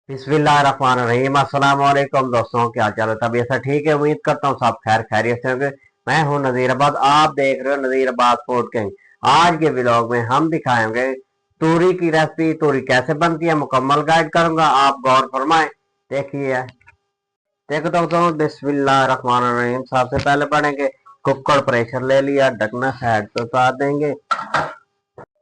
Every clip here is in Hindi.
बिस्मिल्लाहिर्रहमानिर्रहीम। अस्सलाम वालेकुम दोस्तों, क्या हाल चाल है? तबीयत सब ठीक है? उम्मीद करता हूँ सब खैर खैरियत से होंगे। मैं हूँ नज़ीराबाद, आप देख रहे हो नज़ीराबाद फूड किंग। आज के व्लॉग में हम दिखाएंगे तूरी की रेसिपी। तूरी कैसे बनती है मुकम्मल गाइड करूंगा, आप गौर फरमाएं। देखिए, देखो दोस्तों, बिस्मिल्लाहिर्रहमानिर्रहीम। सबसे पहले पढ़ेंगे कुकर, प्रेशर ले लिया, ढकना साइड पे उतार देंगे।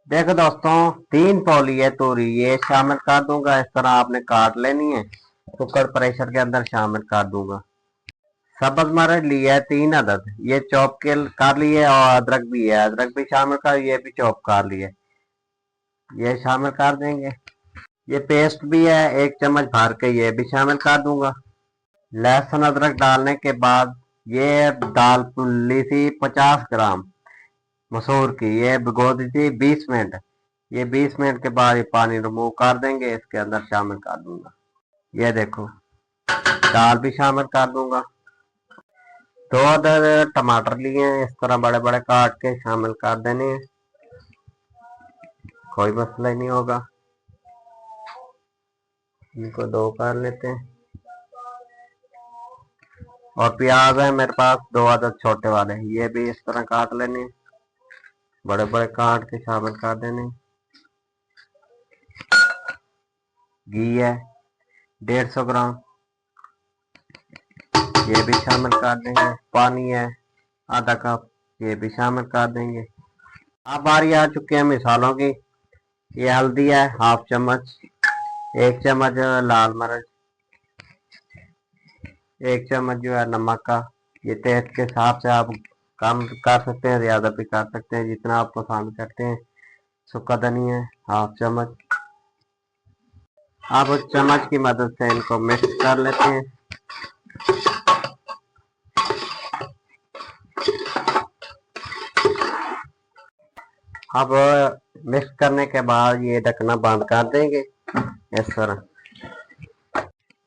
देखो दोस्तों, 3 तौली है तूरी, ये शामिल कर दूंगा। इस तरह आपने काट लेनी है, कुकर प्रेशर के अंदर शामिल कर दूंगा। सब्ज मर्च लिया है 3 अदद, ये चॉप के कर लिए। और अदरक भी है, अदरक भी शामिल कर, ये भी चॉप कर लिए, ये शामिल कर देंगे। ये पेस्ट भी है 1 चम्मच भर के, ये भी शामिल कर दूंगा। लहसुन अदरक डालने के बाद ये दाल ली थी 50 ग्राम मसूर की, ये भिगो दी थी 20 मिनट। ये 20 मिनट के बाद ये पानी रिमूव कर देंगे, इसके अंदर शामिल कर दूंगा। ये देखो, दाल भी शामिल कर दूंगा। 2 अदद टमाटर लिए हैं, इस तरह बड़े बड़े काट के शामिल कर देने हैं, कोई मसला ही नहीं होगा। इनको 2 कर लेते हैं। और प्याज है मेरे पास 2 अदद छोटे वाले, ये भी इस तरह काट लेने हैं, बड़े बड़े काट के शामिल कर देने हैं। घी है 150 ग्राम, ये भी शामिल कर देंगे। पानी है आधा कप, ये भी शामिल कर देंगे। अब बारी आ चुकी है मिसालों की। ये हल्दी है हाफ चम्मच, 1 चम्मच लाल मिर्च, 1 चम्मच जो है नमक का। ये टेस्ट के हिसाब से आप कम कर सकते हैं, ज्यादा भी कर सकते हैं, जितना आप पसंद करते हैं। सूखा धनिया है हाफ चम्मच। आप उस चम्मच की मदद से इनको मिक्स कर लेते हैं। अब मिक्स करने के बाद ये ढकना बंद कर देंगे, इस तरह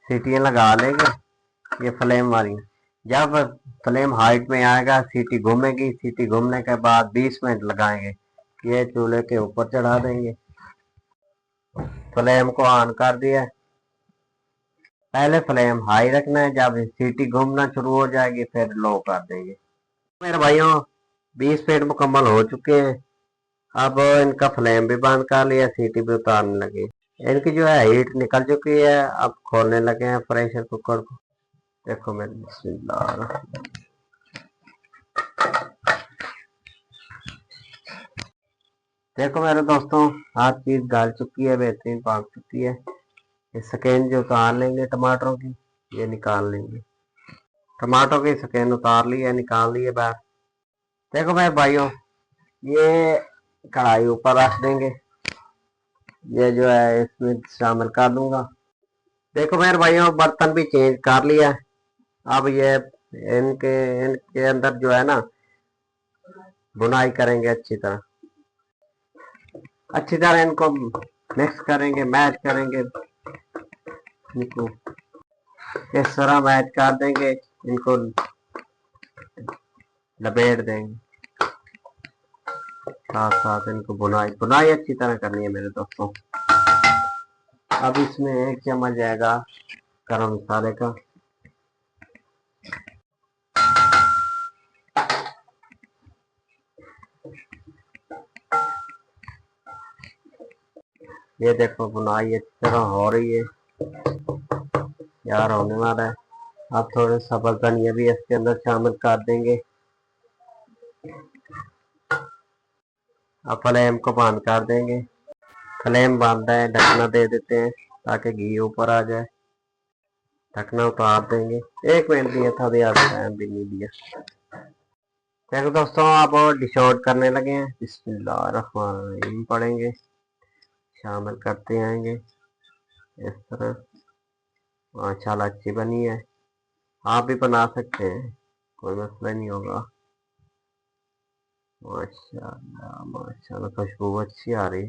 सीटियां लगा लेंगे। ये फ्लेम वाली, जब फ्लेम हाइट में आएगा सीटी घूमेगी, सीटी घूमने के बाद 20 मिनट लगाएंगे। ये चूल्हे के ऊपर चढ़ा देंगे, फ्लेम को ऑन कर दिया। पहले फ्लेम हाई रखना है, जब सीटी घूमना शुरू हो जाएगी फिर लो कर देंगे। मेरे भाइयों, 20 मिनट मुकम्मल हो चुके हैं। अब इनका फ्लेम भी बंद कर लिया, सीटी भी उतारने लगी। इनकी जो है हीट निकल चुकी है। अब खोलने लगे हैं प्रेशर कुकर को। देखो मेरे, बिस्मिल्लाह। देखो मेरे दोस्तों, हर चीज गल चुकी है, बेहतरीन पक चुकी है। इस स्किन जो उतार लेंगे टमाटरों की, ये निकाल लेंगे। टमाटो की स्किन उतार ली है, निकाल ली है बाहर। देखो मेरे भाइयों, ये कढ़ाई ऊपर रख देंगे, ये जो है इसमें शामिल कर दूंगा। देखो मेरे भाइयों, बर्तन भी चेंज कर लिया है। अब ये इनके इनके अंदर जो है ना, बुनाई करेंगे अच्छी तरह इनको मिक्स करेंगे, मैच करेंगे। इनको इस तरह मैच कर देंगे, इनको लपेट देंगे। साथ साथ इनको बुनाई बुनाई अच्छी तरह करनी है मेरे दोस्तों। अब इसमें 1 चम्मच जाएगा गरम मसाले का। ये देखो, बुनाई अच्छी तरह हो रही है, यार होने वाला है। अब थोड़े सब्ज धनिया भी इसके अंदर शामिल कर देंगे। अब फ्लेम को बंद कर देंगे। फ्लेम बंद है, ढकना दे देते हैं ताकि घी ऊपर आ जाए। ढकना उतार देंगे। 1 मिनट दिया था, ज्यादा टाइम भी नहीं दिया। देखो दोस्तों, अब डिश आउट करने लगे हैं। बिस्मिल्लाहिर्रहमानिर्रहीम पढ़ेंगे, शामिल करते आएंगे इस तरह। माशाल्लाह अच्छी बनी है, आप भी बना सकते हैं, कोई मसला नहीं होगा। माशाल्लाह माशाल्लाह, खुशबू अच्छी आ रही।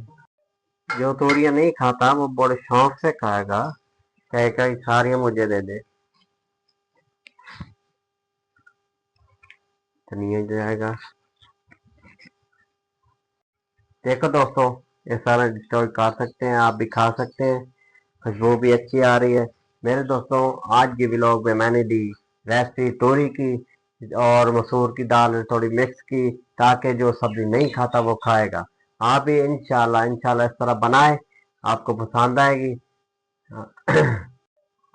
जो तोरियां नहीं खाता वो बड़े शौक से खाएगा, कहेगा सारियां मुझे दे दे। धनिया जाएगा। देखो दोस्तों, ये सारा डिस्ट्रॉय कर सकते हैं, आप भी खा सकते हैं। खुशबू भी अच्छी आ रही है। मेरे दोस्तों, आज के व्लॉग में मैंने दी रेसिपी तोरी की और मसूर की दाल थोड़ी मिक्स की, ताकि जो सब्जी नहीं खाता वो खाएगा। आप भी इंशाल्लाह इंशाल्लाह इस तरह बनाए, आपको पसंद आएगी।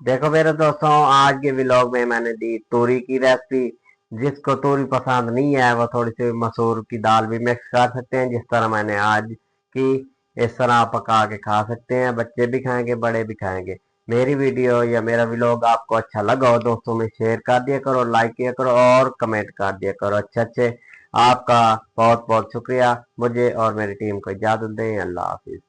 देखो मेरे दोस्तों, आज के व्लॉग में मैंने दी तोरी की रेसिपी। जिसको तोरी पसंद नहीं है वो थोड़ी सी मसूर की दाल भी मिक्स कर सकते हैं, जिस तरह मैंने आज की। इस तरह आप पका के खा सकते हैं, बच्चे भी खाएंगे बड़े भी खाएंगे। मेरी वीडियो या मेरा व्लॉग आपको अच्छा लगा हो दोस्तों में शेयर कर दिया करो, लाइक किया करो और कमेंट कर दिया करो अच्छे अच्छे। आपका बहुत बहुत शुक्रिया। मुझे और मेरी टीम को इजाजत दें। अल्लाह हाफिज।